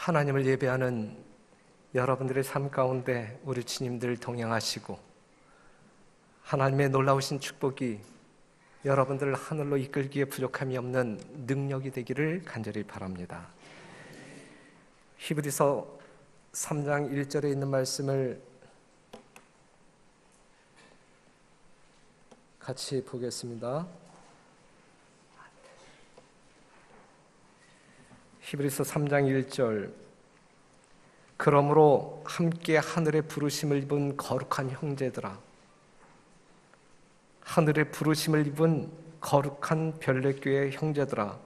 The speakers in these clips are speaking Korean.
하나님을 예배하는 여러분들의 삶 가운데 우리 주님들 동행하시고 하나님의 놀라우신 축복이 여러분들을 하늘로 이끌기에 부족함이 없는 능력이 되기를 간절히 바랍니다. 히브리서 3장 1절에 있는 말씀을 같이 보겠습니다. 히브리서 3장 1절. 그러므로 함께 하늘의 부르심을 입은 거룩한 형제들아, 하늘의 부르심을 입은 거룩한 별내교의 형제들아,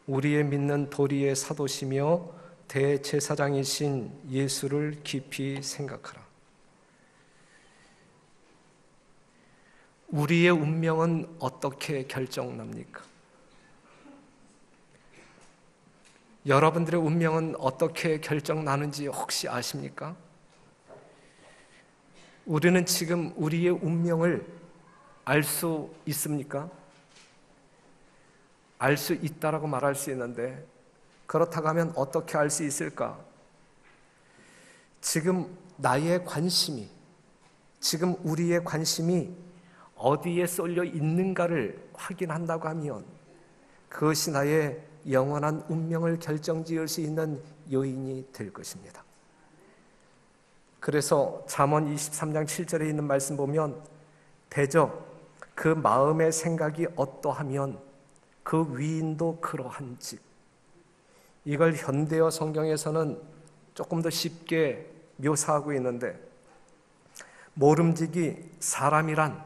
우리의 믿는 도리의 사도시며 대제사장이신 예수를 깊이 생각하라. 우리의 운명은 어떻게 결정납니까? 여러분들의 운명은 어떻게 결정나는지 혹시 아십니까? 우리는 지금 우리의 운명을 알 수 있습니까? 알 수 있다라고 말할 수 있는데, 그렇다고 하면 어떻게 알 수 있을까? 지금 나의 관심이, 지금 우리의 관심이 어디에 쏠려 있는가를 확인한다고 하면 그것이 나의 영원한 운명을 결정지을 수 있는 요인이 될 것입니다. 그래서 잠언 23장 7절에 있는 말씀 보면, 대저 그 마음의 생각이 어떠하면 그 위인도 그러한즉, 이걸 현대어 성경에서는 조금 더 쉽게 묘사하고 있는데, 모름지기 사람이란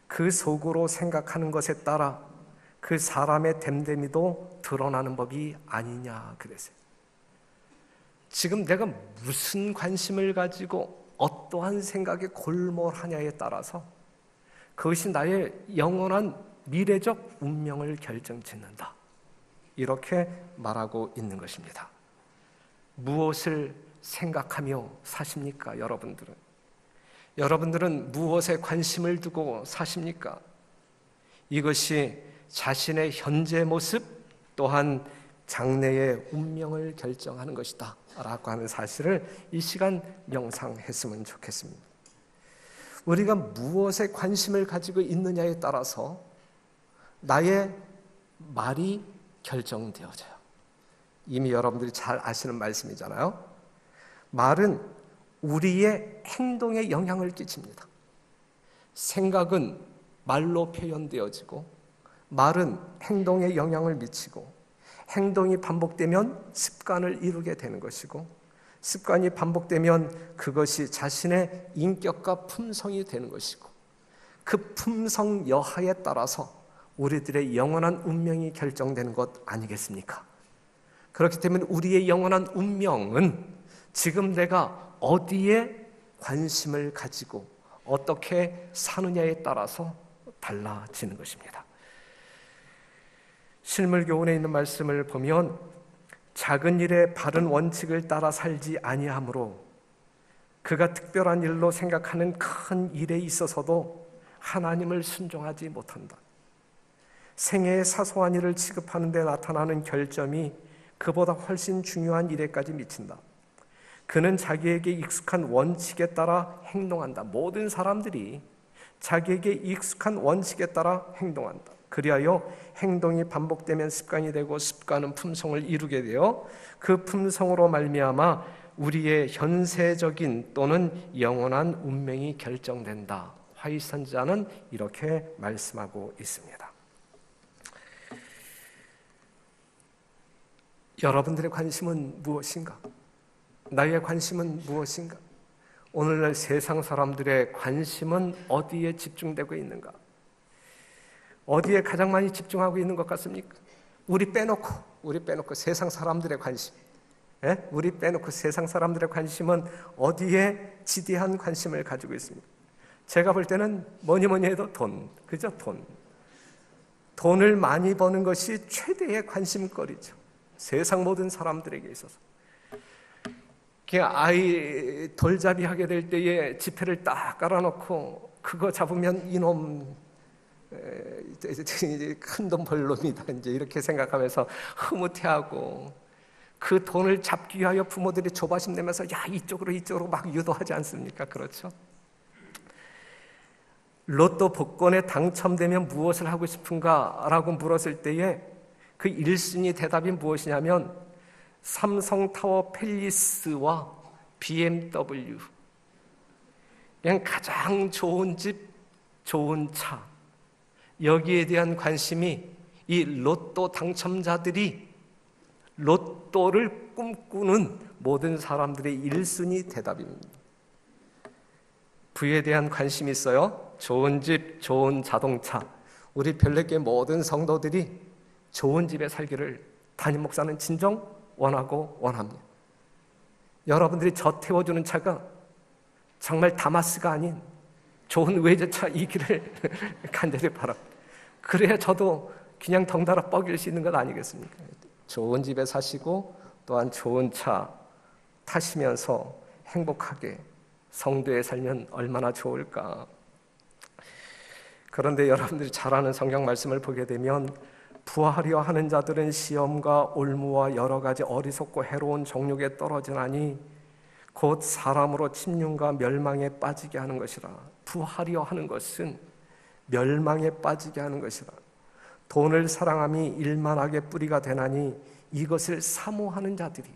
그 속으로 생각하는 것에 따라 그 사람의 됨됨이도 드러나는 법이 아니냐 그랬어요. 지금 내가 무슨 관심을 가지고 어떠한 생각에 골몰하냐에 따라서 그것이 나의 영원한 미래적 운명을 결정짓는다, 이렇게 말하고 있는 것입니다. 무엇을 생각하며 사십니까? 여러분들은 무엇에 관심을 두고 사십니까? 이것이 자신의 현재 모습 또한 장래의 운명을 결정하는 것이다 라고 하는 사실을 이 시간 명상했으면 좋겠습니다. 우리가 무엇에 관심을 가지고 있느냐에 따라서 나의 말이 결정되어져요. 이미 여러분들이 잘 아시는 말씀이잖아요. 말은 우리의 행동에 영향을 끼칩니다. 생각은 말로 표현되어지고, 말은 행동에 영향을 미치고, 행동이 반복되면 습관을 이루게 되는 것이고, 습관이 반복되면 그것이 자신의 인격과 품성이 되는 것이고, 그 품성 여하에 따라서 우리들의 영원한 운명이 결정되는 것 아니겠습니까? 그렇기 때문에 우리의 영원한 운명은 지금 내가 어디에 관심을 가지고 어떻게 사느냐에 따라서 달라지는 것입니다. 실물교훈에 있는 말씀을 보면, 작은 일에 바른 원칙을 따라 살지 아니하므로 그가 특별한 일로 생각하는 큰 일에 있어서도 하나님을 순종하지 못한다. 생애의 사소한 일을 취급하는 데 나타나는 결점이 그보다 훨씬 중요한 일에까지 미친다. 그는 자기에게 익숙한 원칙에 따라 행동한다. 모든 사람들이 자기에게 익숙한 원칙에 따라 행동한다. 그리하여 행동이 반복되면 습관이 되고, 습관은 품성을 이루게 되어 그 품성으로 말미암아 우리의 현세적인 또는 영원한 운명이 결정된다. 화이 선지자는 이렇게 말씀하고 있습니다. 여러분들의 관심은 무엇인가? 나의 관심은 무엇인가? 오늘날 세상 사람들의 관심은 어디에 집중되고 있는가? 어디에 가장 많이 집중하고 있는 것 같습니까? 우리 빼놓고 세상 사람들의 관심, 우리 빼놓고 세상 사람들의 관심은 어디에 지대한 관심을 가지고 있습니다. 제가 볼 때는 뭐니 해도 돈, 그죠? 돈을 많이 버는 것이 최대의 관심거리죠. 세상 모든 사람들에게 있어서. 아이 돌잡이 하게 될 때에 지폐를 딱 깔아놓고 그거 잡으면 이놈 큰 돈 벌 놈이다, 이제 이렇게 생각하면서 흐뭇해하고, 그 돈을 잡기 위하여 부모들이 조바심 내면서 야, 이쪽으로 막 유도하지 않습니까? 그렇죠? 로또 복권에 당첨되면 무엇을 하고 싶은가? 라고 물었을 때에 그 1순위 대답이 무엇이냐면 삼성타워 팰리스와 BMW, 그냥 가장 좋은 집, 좋은 차, 여기에 대한 관심이 이 로또 당첨자들이 로또를 꿈꾸는 모든 사람들의 1순위 대답입니다. 부에 대한 관심이 있어요. 좋은 집, 좋은 자동차. 우리 별내교회 모든 성도들이 좋은 집에 살기를 담임 목사는 진정 원하고 원합니다. 여러분들이 저 태워주는 차가 정말 다마스가 아닌 좋은 외제차이기를 간절히 바랍니다. 그래야 저도 그냥 덩달아 뻐길 수 있는 것 아니겠습니까? 좋은 집에 사시고 또한 좋은 차 타시면서 행복하게 성도에 살면 얼마나 좋을까. 그런데 여러분들이 잘 아는 성경 말씀을 보게 되면 부하려 하는 자들은 시험과 올무와 여러 가지 어리석고 해로운 정욕에 떨어지나니 곧 사람으로 침륜과 멸망에 빠지게 하는 것이라. 부하려 하는 것은 멸망에 빠지게 하는 것이라. 돈을 사랑함이 일만하게 뿌리가 되나니 이것을 사모하는 자들이,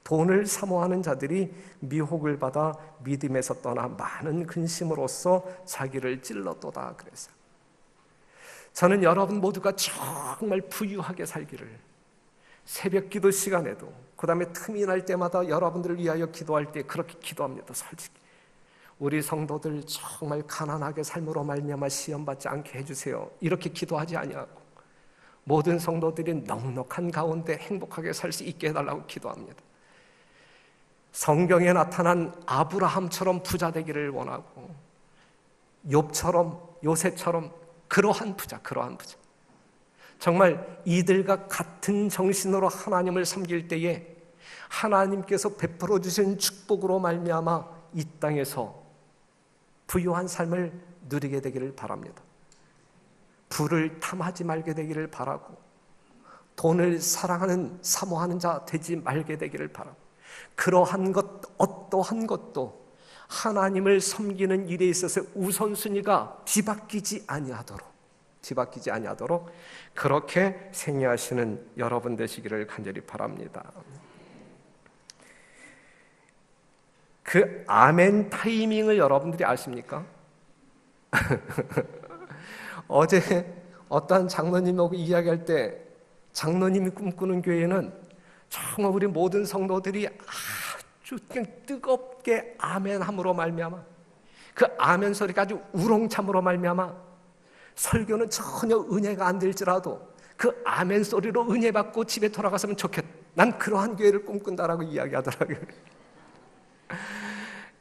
돈을 사모하는 자들이 미혹을 받아 믿음에서 떠나 많은 근심으로써 자기를 찔렀도다. 그래서 저는 여러분 모두가 정말 부유하게 살기를, 새벽 기도 시간에도 그 다음에 틈이 날 때마다 여러분들을 위하여 기도할 때 그렇게 기도합니다. 솔직히 우리 성도들 정말 가난하게 삶으로 말미암아 시험받지 않게 해주세요. 이렇게 기도하지 아니하고 모든 성도들이 넉넉한 가운데 행복하게 살 수 있게 해달라고 기도합니다. 성경에 나타난 아브라함처럼 부자 되기를 원하고 욥처럼, 요셉처럼 그러한 부자. 정말 이들과 같은 정신으로 하나님을 섬길 때에 하나님께서 베풀어 주신 축복으로 말미암아 이 땅에서 부유한 삶을 누리게 되기를 바랍니다. 부를 탐하지 말게 되기를 바라고 돈을 사랑하는, 사모하는 자 되지 말게 되기를 바랍니다. 그러한 것 어떠한 것도 하나님을 섬기는 일에 있어서 우선순위가 뒤바뀌지 아니하도록 그렇게 생애하시는 여러분 되시기를 간절히 바랍니다. 그 아멘 타이밍을 여러분들이 아십니까? 어제 어떤 장로님하고 이야기할 때 장로님이 꿈꾸는 교회는 정말 우리 모든 성도들이 아주 그냥 뜨겁게 아멘함으로 말미암아 그 아멘 소리가 아주 우렁참으로 말미암아 설교는 전혀 은혜가 안 될지라도 그 아멘 소리로 은혜 받고 집에 돌아갔으면 좋겠다. 난 그러한 교회를 꿈꾼다라고 이야기하더라고요.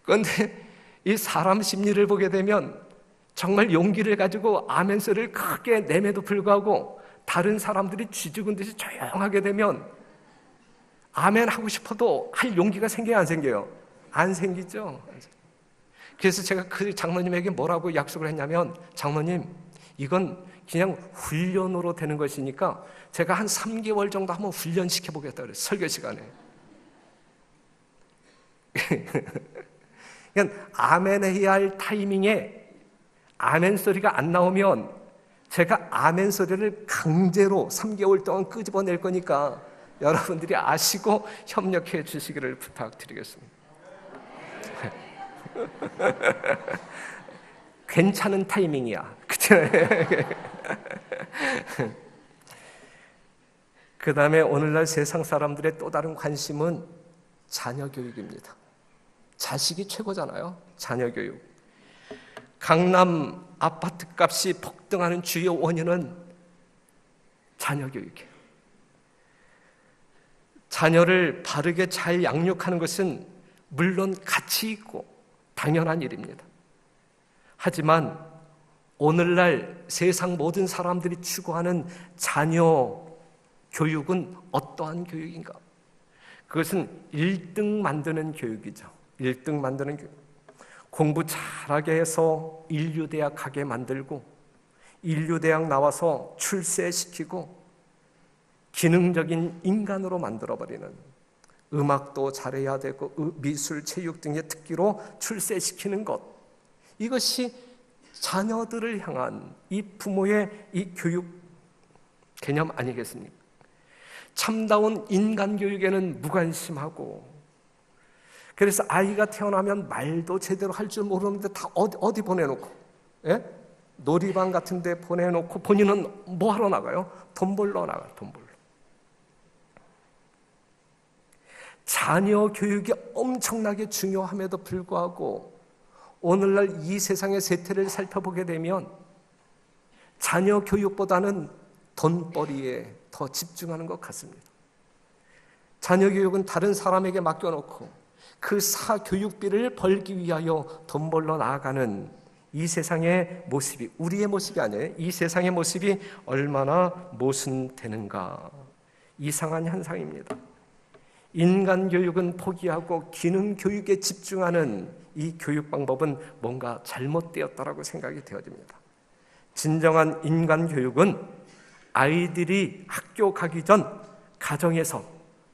그런데 이 사람 심리를 보게 되면 정말 용기를 가지고 아멘 소리를 크게 내매도 불구하고 다른 사람들이 쥐죽은 듯이 조용하게 되면 아멘 하고 싶어도 할 용기가 생겨요, 안 생겨요? 안 생기죠. 그래서 제가 그 장로님에게 뭐라고 약속을 했냐면, 장로님, 이건 그냥 훈련으로 되는 것이니까 제가 한 3개월 정도 한번 훈련시켜 보겠다 그랬어요. 설교 시간에. 그러니까 아멘 해야 할 타이밍에 아멘 소리가 안 나오면 제가 아멘 소리를 강제로 3개월 동안 끄집어낼 거니까 여러분들이 아시고 협력해 주시기를 부탁드리겠습니다. 괜찮은 타이밍이야. 그쵸? 그 다음에 오늘날 세상 사람들의 또 다른 관심은 자녀 교육입니다. 자식이 최고잖아요. 자녀 교육. 강남 아파트 값이 폭등하는 주요 원인은 자녀 교육이에요. 자녀를 바르게 잘 양육하는 것은 물론 가치 있고 당연한 일입니다. 하지만 오늘날 세상 모든 사람들이 추구하는 자녀 교육은 어떠한 교육인가? 그것은 1등 만드는 교육이죠. 1등 만드는 교육. 공부 잘하게 해서 인류대학 가게 만들고 인류대학 나와서 출세시키고 기능적인 인간으로 만들어버리는, 음악도 잘해야 되고 미술, 체육 등의 특기로 출세시키는 것, 이것이 자녀들을 향한 이 부모의 이 교육 개념 아니겠습니까? 참다운 인간 교육에는 무관심하고, 그래서 아이가 태어나면 말도 제대로 할 줄 모르는데 다 어디 보내놓고, 예? 놀이방 같은 데 보내놓고 본인은 뭐 하러 나가요? 돈 벌러 나가요. 돈 벌러. 자녀 교육이 엄청나게 중요함에도 불구하고 오늘날 이 세상의 세태를 살펴보게 되면 자녀 교육보다는 돈벌이에 더 집중하는 것 같습니다. 자녀 교육은 다른 사람에게 맡겨놓고 그 사교육비를 벌기 위하여 돈 벌러 나아가는 이 세상의 모습이, 우리의 모습이 아니에요. 이 세상의 모습이 얼마나 모순되는가. 이상한 현상입니다. 인간 교육은 포기하고 기능 교육에 집중하는 이 교육 방법은 뭔가 잘못되었다라고 생각이 되어집니다. 진정한 인간 교육은 아이들이 학교 가기 전 가정에서,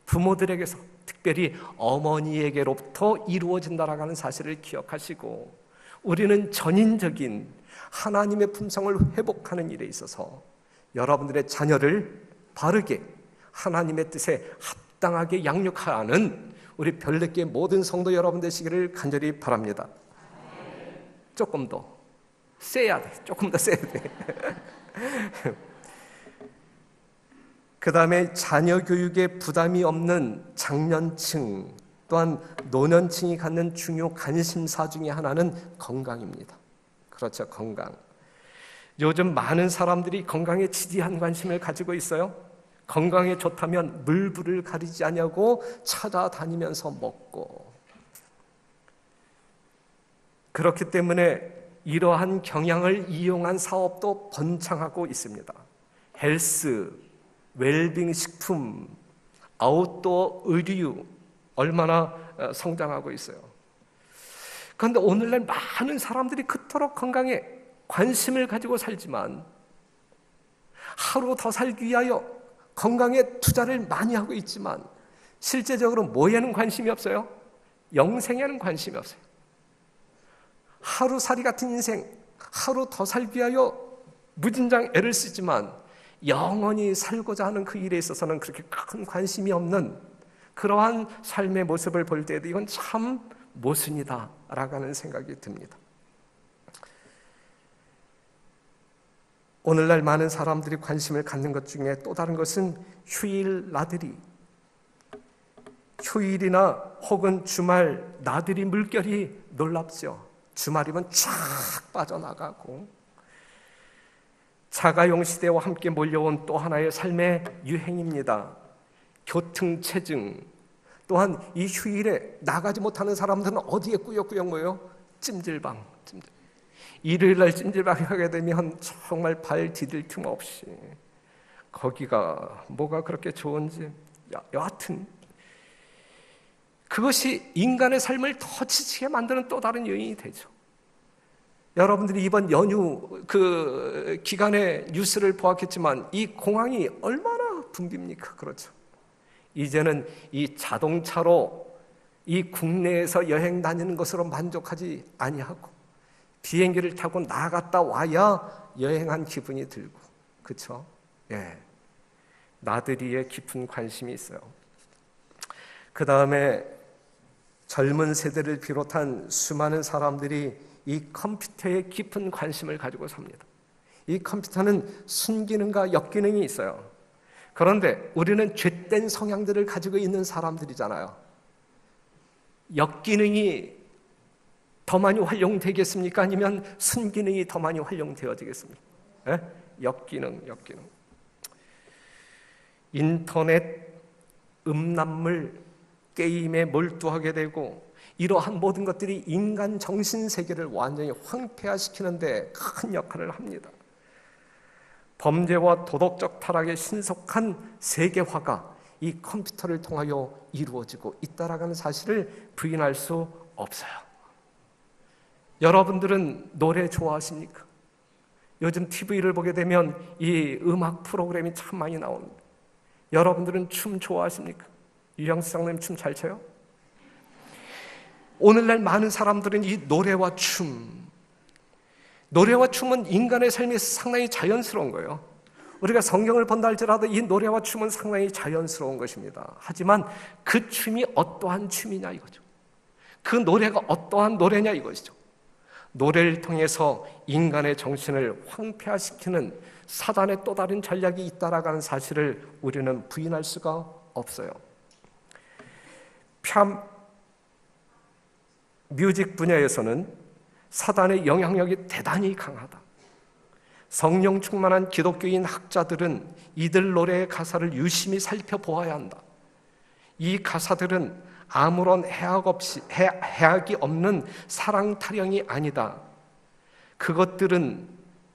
부모들에게서, 특별히 어머니에게로부터 이루어진다라고 하는 사실을 기억하시고, 우리는 전인적인 하나님의 품성을 회복하는 일에 있어서 여러분들의 자녀를 바르게 하나님의 뜻에 합당하게 양육하는 우리 별내교회 모든 성도 여러분 되시기를 간절히 바랍니다. 조금 더 세야 돼. 조금 더 세야 돼. 그 다음에 자녀 교육에 부담이 없는 장년층, 또한 노년층이 갖는 중요 관심사 중에 하나는 건강입니다. 그렇죠, 건강. 요즘 많은 사람들이 건강에 지대한 관심을 가지고 있어요. 건강에 좋다면 물불을 가리지 않냐고 찾아다니면서 먹고, 그렇기 때문에 이러한 경향을 이용한 사업도 번창하고 있습니다. 헬스, 웰빙 식품, 아웃도어 의류 얼마나 성장하고 있어요. 그런데 오늘날 많은 사람들이 그토록 건강에 관심을 가지고 살지만 하루 더 살기 위하여 건강에 투자를 많이 하고 있지만 실제적으로 뭐에는 관심이 없어요? 영생에는 관심이 없어요. 하루살이 같은 인생, 하루 더 살기 위하여 무진장 애를 쓰지만 영원히 살고자 하는 그 일에 있어서는 그렇게 큰 관심이 없는 그러한 삶의 모습을 볼 때에도 이건 참 모순이다라고 하는 생각이 듭니다. 오늘날 많은 사람들이 관심을 갖는 것 중에 또 다른 것은 휴일 나들이, 휴일이나 혹은 주말 나들이 물결이 놀랍죠. 주말이면 쫙 빠져나가고, 자가용 시대와 함께 몰려온 또 하나의 삶의 유행입니다. 교통체증. 또한 이 휴일에 나가지 못하는 사람들은 어디에 꾸역꾸역 모여요? 찜질방. 일요일 날 찜질방에 가게 되면 정말 발 디딜 틈 없이, 거기가 뭐가 그렇게 좋은지, 여하튼 그것이 인간의 삶을 더 지치게 만드는 또 다른 요인이 되죠. 여러분들이 이번 연휴 그 기간에 뉴스를 보았겠지만 이 공항이 얼마나 붐빕니까? 그렇죠. 이제는 이 자동차로 이 국내에서 여행 다니는 것으로 만족하지 아니하고 비행기를 타고 나갔다 와야 여행한 기분이 들고, 그렇죠? 예, 나들이에 깊은 관심이 있어요. 그 다음에 젊은 세대를 비롯한 수많은 사람들이 이 컴퓨터에 깊은 관심을 가지고 삽니다. 이 컴퓨터는 순기능과 역기능이 있어요. 그런데 우리는 죄된 성향들을 가지고 있는 사람들이잖아요. 역기능이 더 많이 활용되겠습니까? 아니면 순기능이 더 많이 활용되어지겠습니까? 예? 역기능. 인터넷, 음란물, 게임에 몰두하게 되고, 이러한 모든 것들이 인간 정신 세계를 완전히 황폐화시키는데 큰 역할을 합니다. 범죄와 도덕적 타락의 신속한 세계화가 이 컴퓨터를 통하여 이루어지고 있다라는 사실을 부인할 수 없어요. 여러분들은 노래 좋아하십니까? 요즘 TV를 보게 되면 이 음악 프로그램이 참 많이 나옵니다. 여러분들은 춤 좋아하십니까? 유영수 장님 춤 잘 춰요? 오늘날 많은 사람들은 이 노래와 춤은 인간의 삶에서 상당히 자연스러운 거예요. 우리가 성경을 본다 할지라도 이 노래와 춤은 상당히 자연스러운 것입니다. 하지만 그 춤이 어떠한 춤이냐 이거죠. 그 노래가 어떠한 노래냐 이것이죠. 노래를 통해서 인간의 정신을 황폐화시키는 사단의 또 다른 전략이 있다라는 사실을 우리는 부인할 수가 없어요. 뮤직 분야에서는 사단의 영향력이 대단히 강하다. 성령 충만한 기독교인 학자들은 이들 노래의 가사를 유심히 살펴보아야 한다. 이 가사들은 아무런 해악이 없는 사랑 타령이 아니다. 그것들은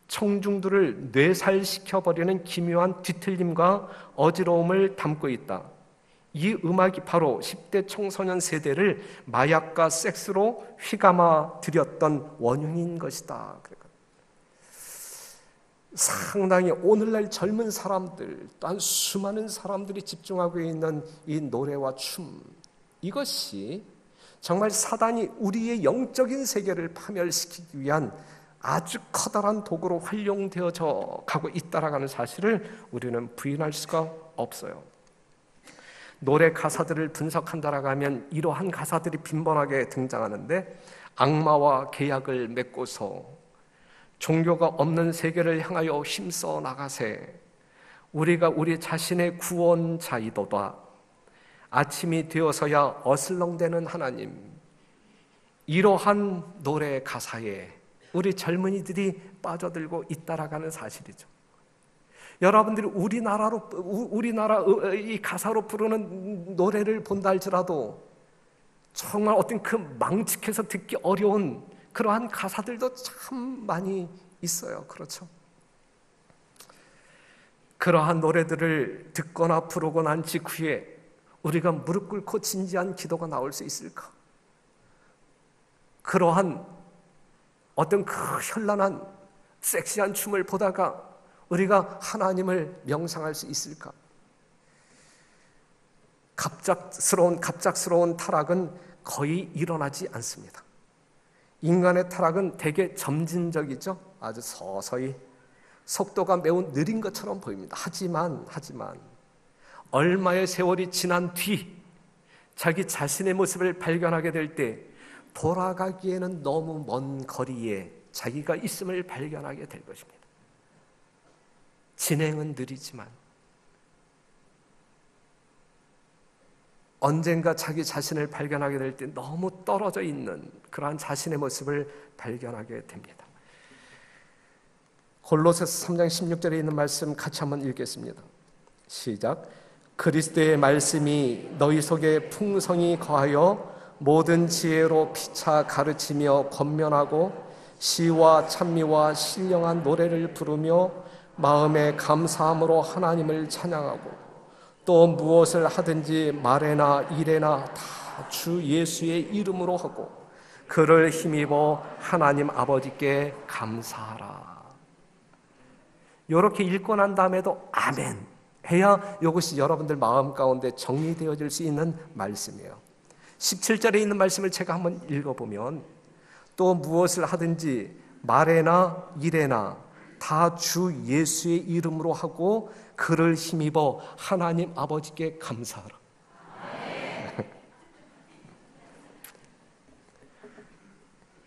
청중들을 뇌살시켜버리는 기묘한 뒤틀림과 어지러움을 담고 있다. 이 음악이 바로 10대 청소년 세대를 마약과 섹스로 휘감아 들였던 원흉인 것이다. 상당히 오늘날 젊은 사람들 또한 수많은 사람들이 집중하고 있는 이 노래와 춤, 이것이 정말 사단이 우리의 영적인 세계를 파멸시키기 위한 아주 커다란 도구로 활용되어져 가고 있다라는 사실을 우리는 부인할 수가 없어요. 노래 가사들을 분석한다라고 하면 이러한 가사들이 빈번하게 등장하는데, 악마와 계약을 맺고서 종교가 없는 세계를 향하여 힘써 나가세, 우리가 우리 자신의 구원자이도다, 아침이 되어서야 어슬렁대는 하나님, 이러한 노래 가사에 우리 젊은이들이 빠져들고 있다라는 사실이죠. 여러분들이 우리나라 이 가사로 부르는 노래를 본다 할지라도 정말 어떤 그 망측해서 듣기 어려운 그러한 가사들도 참 많이 있어요. 그렇죠? 그러한 노래들을 듣거나 부르고 난 직후에 우리가 무릎 꿇고 진지한 기도가 나올 수 있을까? 그러한 어떤 그 현란한 섹시한 춤을 보다가 우리가 하나님을 명상할 수 있을까? 갑작스러운 타락은 거의 일어나지 않습니다. 인간의 타락은 되게 점진적이죠. 아주 서서히 속도가 매우 느린 것처럼 보입니다. 하지만 얼마의 세월이 지난 뒤 자기 자신의 모습을 발견하게 될 때 돌아가기에는 너무 먼 거리에 자기가 있음을 발견하게 될 것입니다. 진행은 느리지만 언젠가 자기 자신을 발견하게 될 때 너무 떨어져 있는 그러한 자신의 모습을 발견하게 됩니다. 골로새서 3장 16절에 있는 말씀 같이 한번 읽겠습니다. 시작. 그리스도의 말씀이 너희 속에 풍성히 거하여 모든 지혜로 피차 가르치며 권면하고 시와 찬미와 신령한 노래를 부르며 마음에 감사함으로 하나님을 찬양하고 또 무엇을 하든지 말에나 일에나 다 주 예수의 이름으로 하고 그를 힘입어 하나님 아버지께 감사하라. 이렇게 읽고 난 다음에도 아멘 해야 이것이 여러분들 마음 가운데 정리되어질 수 있는 말씀이에요. 17절에 있는 말씀을 제가 한번 읽어보면 또 무엇을 하든지 말에나 일에나 다 주 예수의 이름으로 하고 그를 힘입어 하나님 아버지께 감사하라.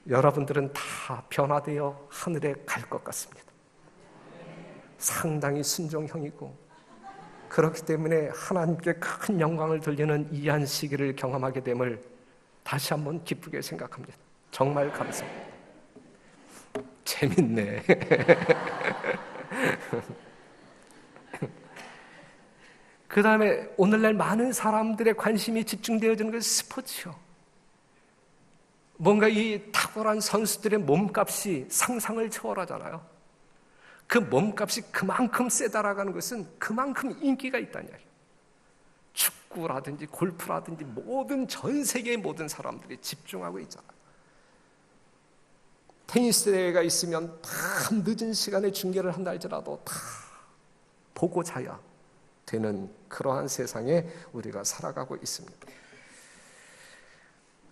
여러분들은 다 변화되어 하늘에 갈 것 같습니다. 상당히 순종형이고 그렇기 때문에 하나님께 큰 영광을 돌리는 이 한 시기를 경험하게 됨을 다시 한번 기쁘게 생각합니다. 정말 감사합니다. 재밌네. 그 다음에 오늘날 많은 사람들의 관심이 집중되어지는 것이 스포츠요. 뭔가 이 탁월한 선수들의 몸값이 상상을 초월하잖아요. 그 몸값이 그만큼 세다라는 것은 그만큼 인기가 있다는 이야기예요. 축구라든지 골프라든지 모든 전 세계의 모든 사람들이 집중하고 있잖아요. 테니스 대회가 있으면 밤 늦은 시간에 중계를 한다 할지라도 다 보고 자야 되는 그러한 세상에 우리가 살아가고 있습니다.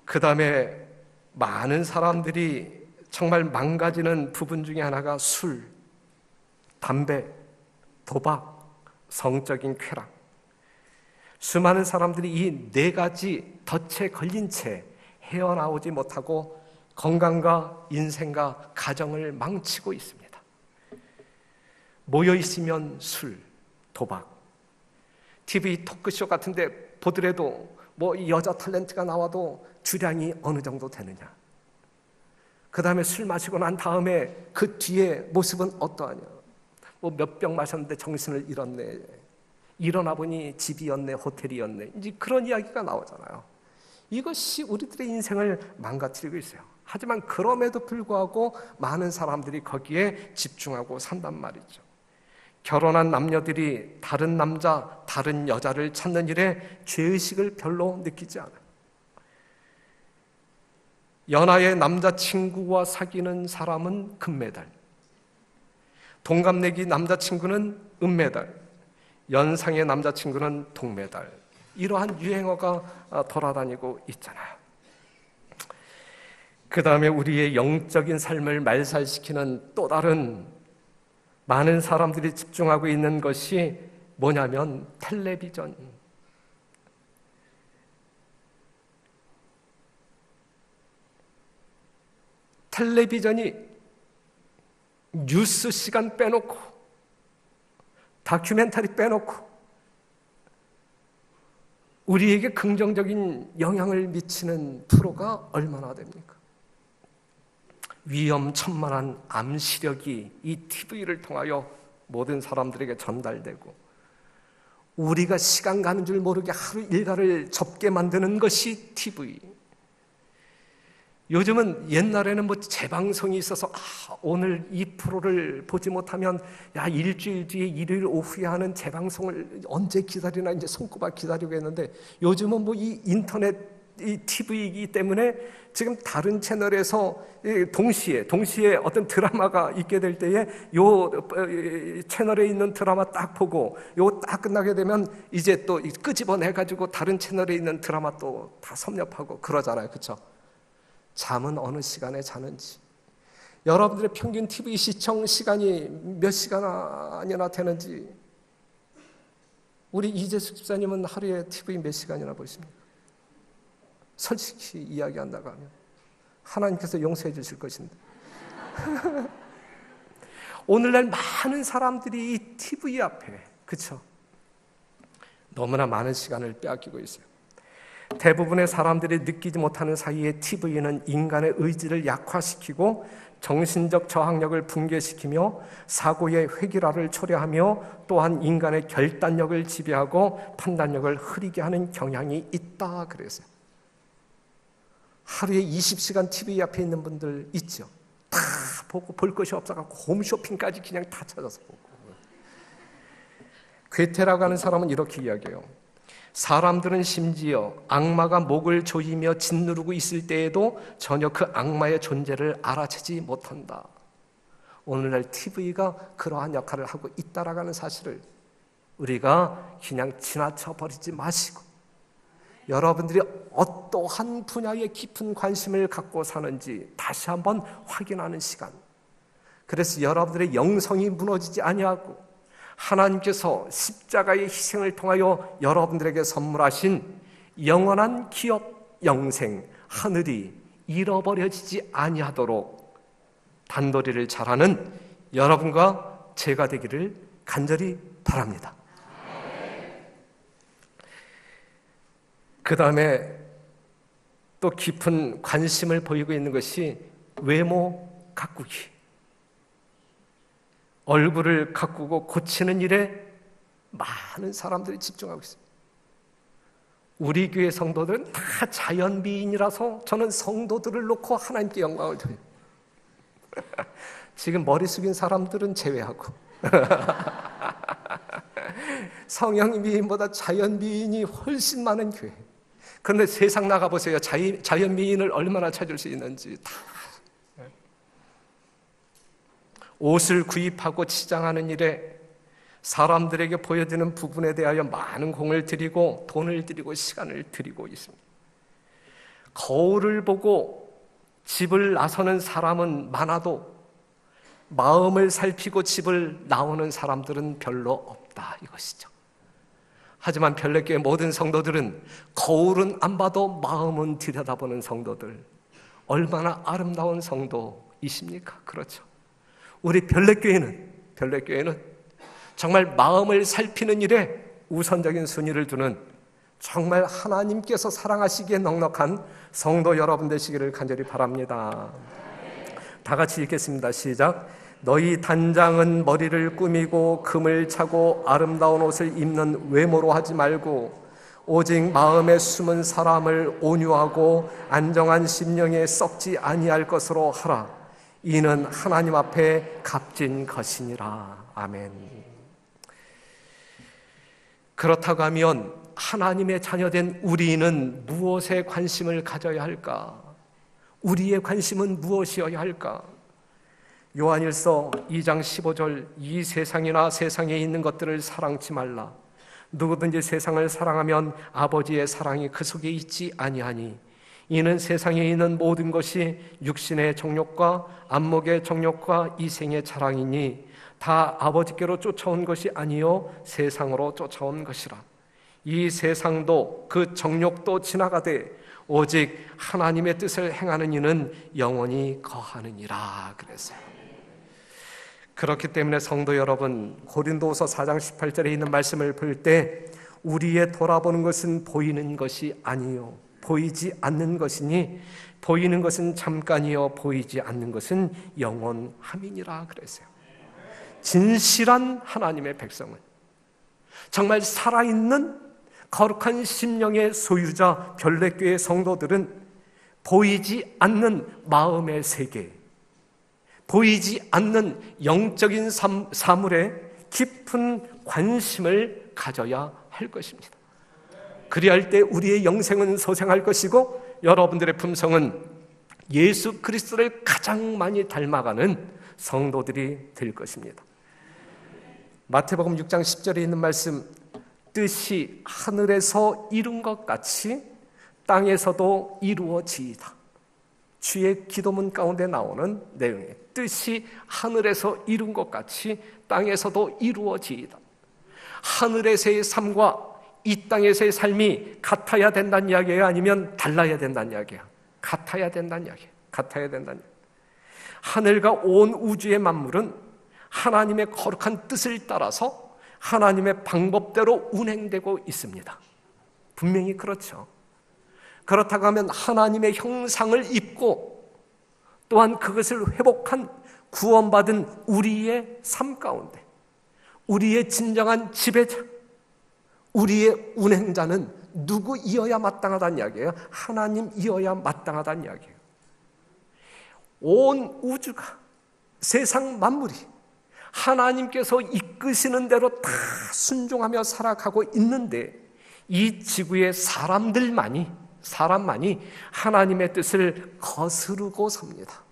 그 다음에 많은 사람들이 정말 망가지는 부분 중에 하나가 술, 담배, 도박, 성적인 쾌락. 수많은 사람들이 이 네 가지 덫에 걸린 채 헤어나오지 못하고 건강과 인생과 가정을 망치고 있습니다. 모여 있으면 술, 도박, TV 토크쇼 같은 데 보더라도 뭐 여자 탤런트가 나와도 주량이 어느 정도 되느냐, 그 다음에 술 마시고 난 다음에 그 뒤에 모습은 어떠하냐, 뭐 몇 병 마셨는데 정신을 잃었네, 일어나 보니 집이었네, 호텔이었네, 이제 그런 이야기가 나오잖아요. 이것이 우리들의 인생을 망가뜨리고 있어요. 하지만 그럼에도 불구하고 많은 사람들이 거기에 집중하고 산단 말이죠. 결혼한 남녀들이 다른 남자, 다른 여자를 찾는 일에 죄의식을 별로 느끼지 않아요. 연하의 남자친구와 사귀는 사람은 금메달, 동갑내기 남자친구는 은메달, 연상의 남자친구는 동메달, 이러한 유행어가 돌아다니고 있잖아요. 그 다음에 우리의 영적인 삶을 말살시키는 또 다른 많은 사람들이 집중하고 있는 것이 뭐냐면 텔레비전. 텔레비전이 뉴스 시간 빼놓고 다큐멘터리 빼놓고 우리에게 긍정적인 영향을 미치는 프로가 얼마나 됩니까? 위험천만한 암시력이 이 TV를 통하여 모든 사람들에게 전달되고 우리가 시간 가는 줄 모르게 하루 일과를 접게 만드는 것이 TV. 요즘은 옛날에는 뭐 재방송이 있어서 오늘 이 프로를 보지 못하면 일주일 뒤에 일요일 오후에 하는 재방송을 언제 기다리나 이제 손꼽아 기다리고 했는데, 요즘은 뭐 이 인터넷 이 TV이기 때문에 지금 다른 채널에서 동시에 어떤 드라마가 있게 될 때에 요 채널에 있는 드라마 딱 보고 요 딱 끝나게 되면 이제 또 끄집어내 가지고 다른 채널에 있는 드라마 또 다 섭렵하고 그러잖아요. 그렇죠? 잠은 어느 시간에 자는지, 여러분들의 평균 TV 시청 시간이 몇 시간이나 되는지, 우리 이재숙 집사님은 하루에 TV 몇 시간이나 보십니까? 솔직히 이야기한다고 하면 하나님께서 용서해 주실 것인데 오늘날 많은 사람들이 이 TV 앞에, 그렇죠? 너무나 많은 시간을 빼앗기고 있어요. 대부분의 사람들이 느끼지 못하는 사이에 TV는 인간의 의지를 약화시키고 정신적 저항력을 붕괴시키며 사고의 획일화를 초래하며 또한 인간의 결단력을 지배하고 판단력을 흐리게 하는 경향이 있다 그랬어요. 하루에 20시간 TV 앞에 있는 분들 있죠. 다 보고 볼 것이 없어가지고 홈쇼핑까지 그냥 다 찾아서 보고. 괴테라고 하는 사람은 이렇게 이야기해요. 사람들은 심지어 악마가 목을 조이며 짓누르고 있을 때에도 전혀 그 악마의 존재를 알아채지 못한다. 오늘날 TV가 그러한 역할을 하고 있다라는 사실을 우리가 그냥 지나쳐 버리지 마시고, 여러분들이 어떠한 분야에 깊은 관심을 갖고 사는지 다시 한번 확인하는 시간. 그래서 여러분들의 영성이 무너지지 아니하고 하나님께서 십자가의 희생을 통하여 여러분들에게 선물하신 영원한 기업, 영생, 하늘이 잃어버려지지 아니하도록 단도리를 잘하는 여러분과 제가 되기를 간절히 바랍니다. 그 다음에 또 깊은 관심을 보이고 있는 것이 외모 가꾸기. 얼굴을 가꾸고 고치는 일에 많은 사람들이 집중하고 있습니다. 우리 교회 성도들은 다 자연미인이라서 저는 성도들을 놓고 하나님께 영광을 드려요. 지금 머리 숙인 사람들은 제외하고 성형 미인보다 자연 미인이 훨씬 많은 교회. 그런데 세상 나가보세요. 자연 미인을 얼마나 찾을 수 있는지. 다 옷을 구입하고 치장하는 일에 사람들에게 보여지는 부분에 대하여 많은 공을 들이고 돈을 들이고 시간을 들이고 있습니다. 거울을 보고 집을 나서는 사람은 많아도 마음을 살피고 집을 나오는 사람들은 별로 없다, 이것이죠. 하지만 별내교회 모든 성도들은 거울은 안 봐도 마음은 들여다보는 성도들, 얼마나 아름다운 성도이십니까? 그렇죠. 우리 별내교회는 정말 마음을 살피는 일에 우선적인 순위를 두는 정말 하나님께서 사랑하시기에 넉넉한 성도 여러분 되시기를 간절히 바랍니다. 다 같이 읽겠습니다. 시작. 너희 단장은 머리를 꾸미고 금을 차고 아름다운 옷을 입는 외모로 하지 말고 오직 마음에 숨은 사람을 온유하고 안정한 심령에 썩지 아니할 것으로 하라. 이는 하나님 앞에 값진 것이니라. 아멘. 그렇다고 하면 하나님의 자녀된 우리는 무엇에 관심을 가져야 할까? 우리의 관심은 무엇이어야 할까? 요한일서 2장 15절, 이 세상이나 세상에 있는 것들을 사랑치 말라. 누구든지 세상을 사랑하면 아버지의 사랑이 그 속에 있지 아니하니 이는 세상에 있는 모든 것이 육신의 정욕과 안목의 정욕과 이생의 자랑이니 다 아버지께로 쫓아온 것이 아니요 세상으로 쫓아온 것이라. 이 세상도 그 정욕도 지나가되 오직 하나님의 뜻을 행하는 이는 영원히 거하느니라 그랬어요. 그렇기 때문에 성도 여러분, 고린도후서 4장 18절에 있는 말씀을 볼 때 우리의 돌아보는 것은 보이는 것이 아니요 보이지 않는 것이니 보이는 것은 잠깐이요 보이지 않는 것은 영원함이니라 그랬어요. 진실한 하나님의 백성은 정말 살아있는 거룩한 심령의 소유자 별내교회 성도들은 보이지 않는 마음의 세계, 보이지 않는 영적인 사물에 깊은 관심을 가져야 할 것입니다. 그리할 때 우리의 영생은 소생할 것이고 여러분들의 품성은 예수 그리스도를 가장 많이 닮아가는 성도들이 될 것입니다. 마태복음 6장 10절에 있는 말씀, 뜻이 하늘에서 이룬 것 같이 땅에서도 이루어지이다. 주의 기도문 가운데 나오는 내용이에요. 뜻이 하늘에서 이룬 것 같이 땅에서도 이루어지이다. 하늘에서의 삶과 이 땅에서의 삶이 같아야 된다는 이야기예요? 아니면 달라야 된다는 이야기예요? 같아야 된다는 이야기예요. 같아야 된다는 이야기예요. 하늘과 온 우주의 만물은 하나님의 거룩한 뜻을 따라서 하나님의 방법대로 운행되고 있습니다. 분명히 그렇죠. 그렇다고 하면 하나님의 형상을 입고 또한 그것을 회복한 구원받은 우리의 삶 가운데 우리의 진정한 지배자, 우리의 운행자는 누구이어야 마땅하다는 이야기예요? 하나님이어야 마땅하다는 이야기예요. 온 우주가, 세상 만물이 하나님께서 이끄시는 대로 다 순종하며 살아가고 있는데 이 지구의 사람만이 하나님의 뜻을 거스르고 삽니다.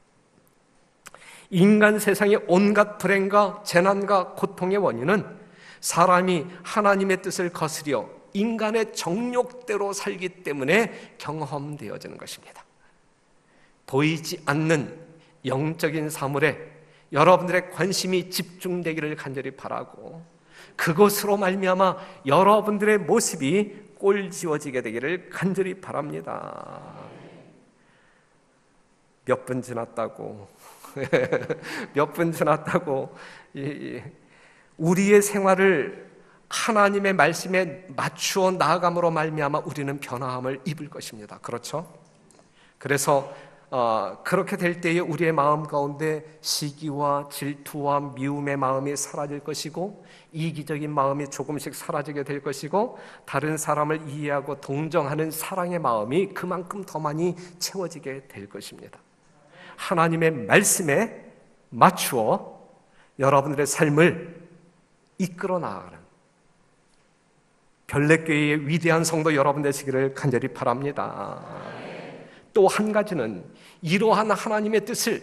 인간 세상의 온갖 불행과 재난과 고통의 원인은 사람이 하나님의 뜻을 거스려 인간의 정욕대로 살기 때문에 경험되어지는 것입니다. 보이지 않는 영적인 사물에 여러분들의 관심이 집중되기를 간절히 바라고 그것으로 말미암아 여러분들의 모습이 꼴지워지게 되기를 간절히 바랍니다. 몇 분 지났다고 몇 분 지났다고 우리의 생활을 하나님의 말씀에 맞추어 나아감으로 말미암아 우리는 변화함을 입을 것입니다. 그렇죠? 그래서 그렇게 될 때에 우리의 마음 가운데 시기와 질투와 미움의 마음이 사라질 것이고 이기적인 마음이 조금씩 사라지게 될 것이고 다른 사람을 이해하고 동정하는 사랑의 마음이 그만큼 더 많이 채워지게 될 것입니다. 하나님의 말씀에 맞추어 여러분들의 삶을 이끌어 나가는 별내교회의 위대한 성도 여러분 되시기를 간절히 바랍니다. 또 한 가지는 이러한 하나님의 뜻을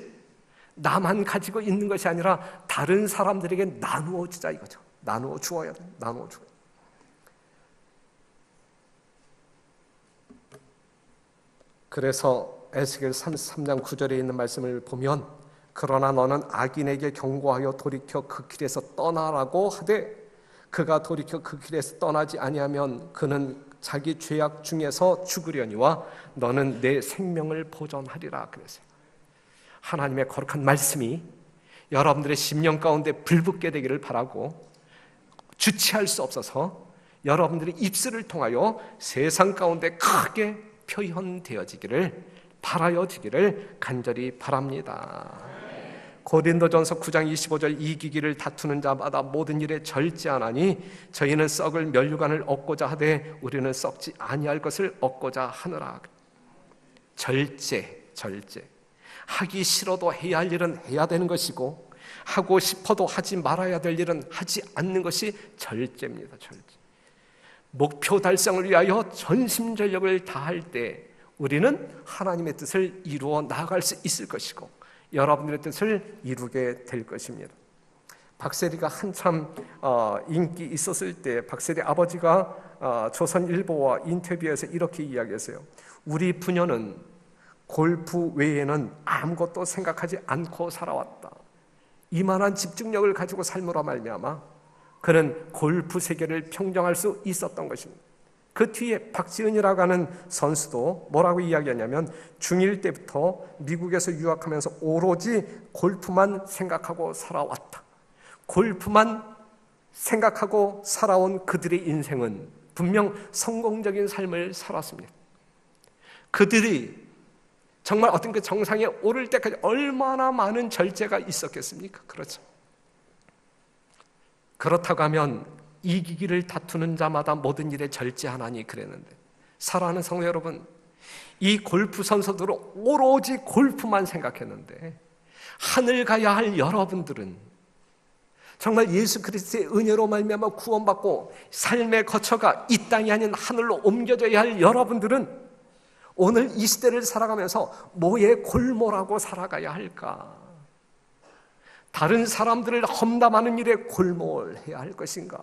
나만 가지고 있는 것이 아니라 다른 사람들에게 나누어 주자 이거죠. 나누어 주어야 돼. 나누어 주어. 그래서 에스겔 33장 9절에 있는 말씀을 보면 그러나 너는 악인에게 경고하여 돌이켜 그 길에서 떠나라고 하되 그가 돌이켜 그 길에서 떠나지 아니하면 그는 자기 죄악 중에서 죽으려니와 너는 내 생명을 보존하리라 그랬어요. 하나님의 거룩한 말씀이 여러분들의 심령 가운데 불붙게 되기를 바라고 주체할 수 없어서 여러분들의 입술을 통하여 세상 가운데 크게 표현되어지기를 바라여지기를 간절히 바랍니다. 고린도전서 9장 25절 이기기를 다투는 자마다 모든 일에 절제하나니 저희는 썩을 멸류관을 얻고자 하되 우리는 썩지 아니할 것을 얻고자 하느라. 절제 하기 싫어도 해야 할 일은 해야 되는 것이고 하고 싶어도 하지 말아야 될 일은 하지 않는 것이 절제입니다. 절제. 목표 달성을 위하여 전심전력을 다할 때 우리는 하나님의 뜻을 이루어 나아갈 수 있을 것이고 여러분들의 뜻을 이루게 될 것입니다. 박세리가 한참 인기 있었을 때 박세리 아버지가 조선일보와 인터뷰에서 이렇게 이야기했어요. 우리 부녀는 골프 외에는 아무것도 생각하지 않고 살아왔다. 이만한 집중력을 가지고 삶으로 말미암아 그는 골프 세계를 평정할 수 있었던 것입니다. 그 뒤에 박지은이라고 하는 선수도 뭐라고 이야기하냐면 중1 때부터 미국에서 유학하면서 오로지 골프만 생각하고 살아왔다. 골프만 생각하고 살아온 그들의 인생은 분명 성공적인 삶을 살았습니다. 그들이 정말 어떤 그 정상에 오를 때까지 얼마나 많은 절제가 있었겠습니까? 그렇죠. 그렇다고 하면 이기기를 다투는 자마다 모든 일에 절제하나니 그랬는데 사랑하는 성도 여러분, 이 골프 선수들은 오로지 골프만 생각했는데 하늘 가야 할 여러분들은 정말 예수 그리스도의 은혜로 말미암아 구원받고 삶의 거처가 이 땅이 아닌 하늘로 옮겨져야 할 여러분들은 오늘 이 시대를 살아가면서 뭐에 골몰하고 살아가야 할까? 다른 사람들을 험담하는 일에 골몰해야 할 것인가?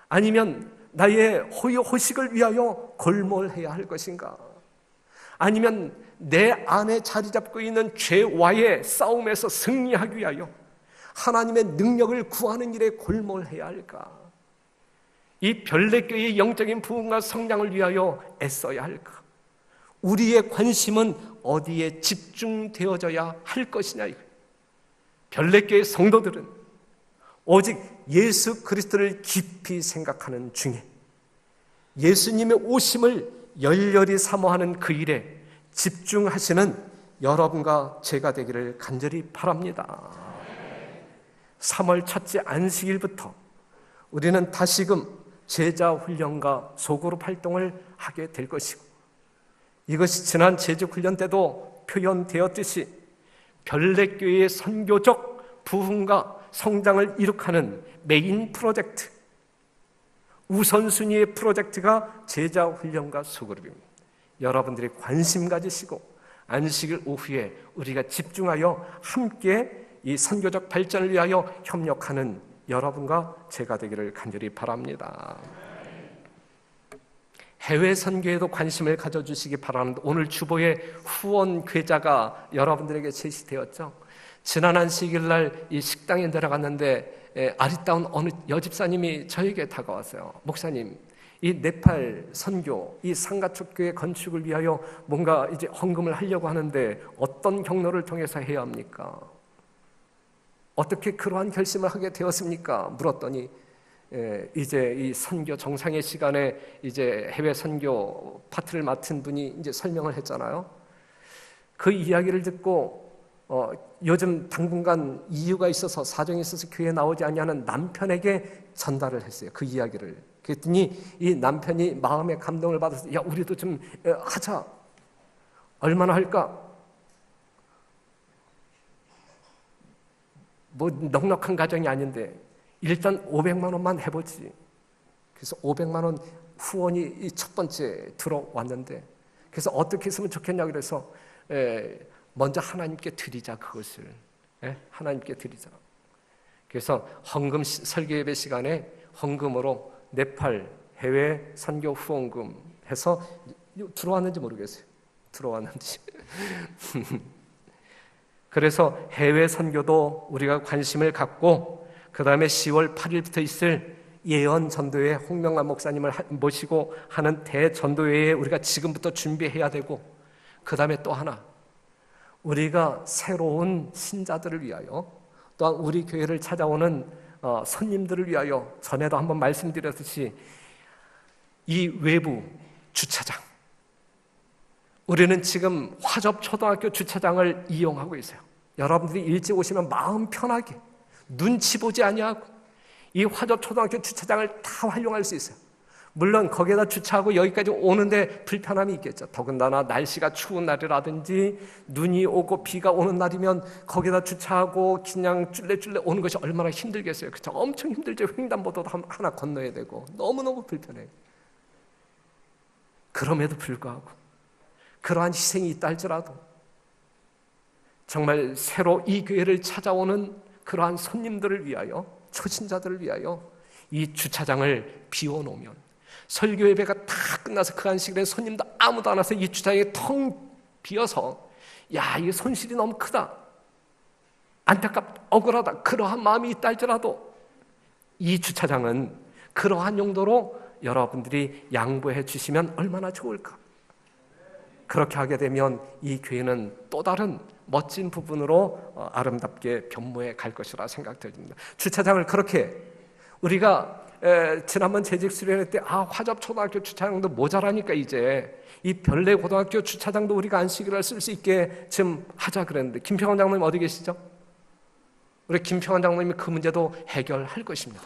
아니면 나의 호의호식을 위하여 골몰해야 할 것인가? 아니면 내 안에 자리 잡고 있는 죄와의 싸움에서 승리하기 위하여 하나님의 능력을 구하는 일에 골몰해야 할까? 이 별내교의 영적인 부흥과 성장을 위하여 애써야 할까? 우리의 관심은 어디에 집중되어져야 할 것이냐? 별내교의 성도들은 오직 예수 그리스도를 깊이 생각하는 중에 예수님의 오심을 열렬히 사모하는 그 일에 집중하시는 여러분과 제가 되기를 간절히 바랍니다. 3월 첫째 안식일부터 우리는 다시금 제자 훈련과 소그룹 활동을 하게 될 것이고 이것이 지난 제주 훈련 때도 표현되었듯이 별내교회의 선교적 부흥과 성장을 이룩하는 메인 프로젝트, 우선순위의 프로젝트가 제자 훈련과 소그룹입니다. 여러분들이 관심 가지시고 안식일 오후에 우리가 집중하여 함께 이 선교적 발전을 위하여 협력하는 여러분과 제가 되기를 간절히 바랍니다. 해외 선교에도 관심을 가져주시기 바랍니다. 오늘 주보에 후원 계좌가 여러분들에게 제시되었죠. 지난 안식일 날 이 식당에 내려갔는데 아리따운 어느 여집사님이 저에게 다가왔어요. 목사님, 이 네팔 선교, 이 상가축교회 건축을 위하여 뭔가 이제 헌금을 하려고 하는데 어떤 경로를 통해서 해야 합니까? 어떻게 그러한 결심을 하게 되었습니까? 물었더니 이제 이 선교 정상의 시간에 이제 해외 선교 파트를 맡은 분이 이제 설명을 했잖아요. 그 이야기를 듣고 요즘 당분간 이유가 있어서 사정이 있어서 교회에 나오지 아니하는 남편에게 전달을 했어요. 그 이야기를. 그랬더니 이 남편이 마음의 감동을 받아서 야, 우리도 좀 하자. 얼마나 할까? 뭐 넉넉한 가정이 아닌데 일단 500만 원만 해보지. 그래서 500만 원 후원이 첫 번째 들어왔는데 그래서 어떻게 했으면 좋겠냐고 그래서 먼저 하나님께 드리자 그것을. 하나님께 드리자. 그래서 헌금 설교 예배 시간에 헌금으로 네팔 해외 선교 후원금 해서 들어왔는지 모르겠어요. 들어왔는지. 그래서 해외 선교도 우리가 관심을 갖고 그 다음에 10월 8일부터 있을 예언 전도회 홍명환 목사님을 모시고 하는 대전도회에 우리가 지금부터 준비해야 되고 그 다음에 또 하나 우리가 새로운 신자들을 위하여 또한 우리 교회를 찾아오는 손님들을 위하여 전에도 한번 말씀드렸듯이 이 외부 주차장 우리는 지금 화접초등학교 주차장을 이용하고 있어요. 여러분들이 일찍 오시면 마음 편하게 눈치 보지 아니하고 이 화접초등학교 주차장을 다 활용할 수 있어요. 물론 거기에다 주차하고 여기까지 오는데 불편함이 있겠죠. 더군다나 날씨가 추운 날이라든지 눈이 오고 비가 오는 날이면 거기에다 주차하고 그냥 쫄래쫄래 오는 것이 얼마나 힘들겠어요. 그렇죠? 엄청 힘들죠. 횡단보도도 하나 건너야 되고 너무너무 불편해요. 그럼에도 불구하고 그러한 희생이 있다 할지라도 정말 새로 이 교회를 찾아오는 그러한 손님들을 위하여 초신자들을 위하여 이 주차장을 비워놓으면 설교 예배가 다 끝나서 그 한 시간에 손님도 아무도 안 와서 이 주차장이 텅 비어서 야 이게 손실이 너무 크다 안타깝다 억울하다 그러한 마음이 있다 할지라도 이 주차장은 그러한 용도로 여러분들이 양보해 주시면 얼마나 좋을까. 그렇게 하게 되면 이 교회는 또 다른 멋진 부분으로 아름답게 변모해 갈 것이라 생각됩니다. 주차장을 그렇게 우리가 지난번 재직 수련회 때 화접초등학교 주차장도 모자라니까 이제 이 별내고등학교 주차장도 우리가 안식일을 쓸 수 있게 좀 하자 그랬는데 김평환 장로님 어디 계시죠? 우리 김평환 장로님이 그 문제도 해결할 것입니다.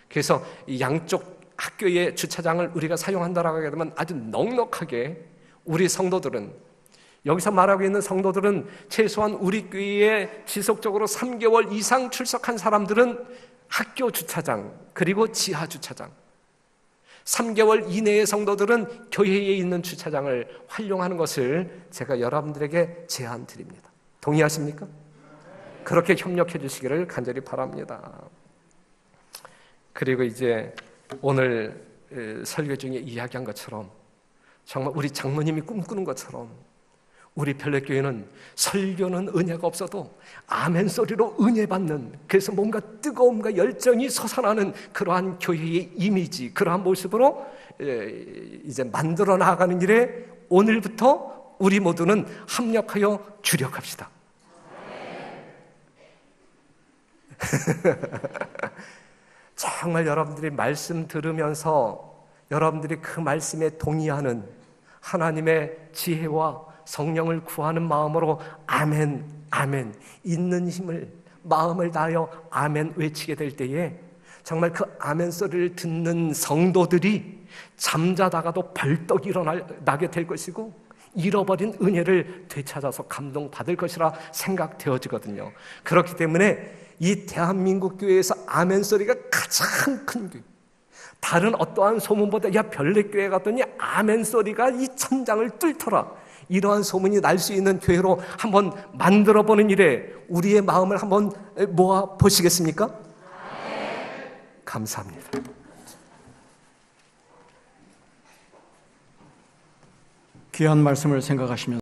그래서 이 양쪽 학교의 주차장을 우리가 사용한다라고 하게 되면 아주 넉넉하게 우리 성도들은 여기서 말하고 있는 성도들은 최소한 우리 교회에 지속적으로 3개월 이상 출석한 사람들은 학교 주차장 그리고 지하 주차장 3개월 이내의 성도들은 교회에 있는 주차장을 활용하는 것을 제가 여러분들에게 제안 드립니다. 동의하십니까? 그렇게 협력해 주시기를 간절히 바랍니다. 그리고 이제 오늘 설교 중에 이야기한 것처럼 정말 우리 장로님이 꿈꾸는 것처럼 우리 별내교회는 설교는 은혜가 없어도 아멘 소리로 은혜 받는 그래서 뭔가 뜨거움과 열정이 솟아나는 그러한 교회의 이미지 그러한 모습으로 이제 만들어 나가는 일에 오늘부터 우리 모두는 합력하여 주력합시다. 정말 여러분들이 말씀 들으면서 여러분들이 그 말씀에 동의하는 하나님의 지혜와 성령을 구하는 마음으로 아멘, 아멘 있는 힘을 마음을 다하여 아멘 외치게 될 때에 정말 그 아멘 소리를 듣는 성도들이 잠자다가도 벌떡 일어나게 될 것이고 잃어버린 은혜를 되찾아서 감동받을 것이라 생각되어지거든요. 그렇기 때문에 이 대한민국 교회에서 아멘 소리가 가장 큰 교회 다른 어떠한 소문보다 야 별내교회 갔더니 아멘 소리가 이 천장을 뚫더라 이러한 소문이 날 수 있는 교회로 한번 만들어보는 일에 우리의 마음을 한번 모아 보시겠습니까? 감사합니다. 귀한 말씀을 생각하시면서